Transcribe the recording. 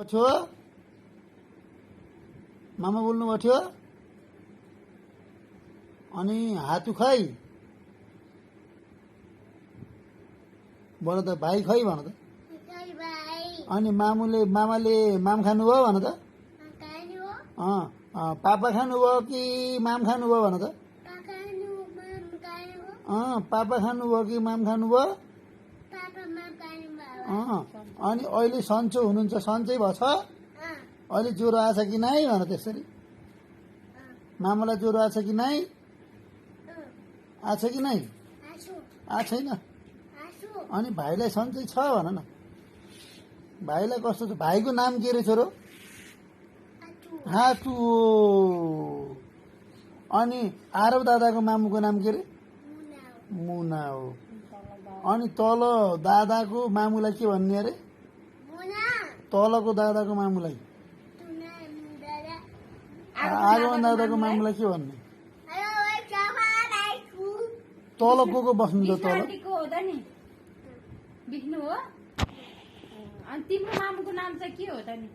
थियो मामा बोल्नु भएको थियो अनि हात उखाइ भन त भाइ खै भन त अनि मामाले माम खानुभयो भन त पापा खानुभयो कि माम खानुभयो भन त पापा खानुभयो कि माम खानुभयो अनि अहिले सन्चो हुनुहुन्छ सन्चै भएछ अहिले ज्वरो आछ कि नाइ भन त्यसरी मामालाई ज्वरो आछ कि नाइ आछ कि नाइ छैन अनि भाइलाई सन्चै छ भन न भाइलाई कस्तो छ भाइको नाम के रे छोरो हातु अनि आरव दादाको मामुको नाम के रे मुना हो अनि तल दादाको मामुलाई के भन्ने अरे तलको दादाको मामुलाई आगमन दादाको मामुलाई के भन्ने तल को बस्नु त तल विष्णु हो अनि तिम्रो मामुको नाम चाहिँ के हो त नि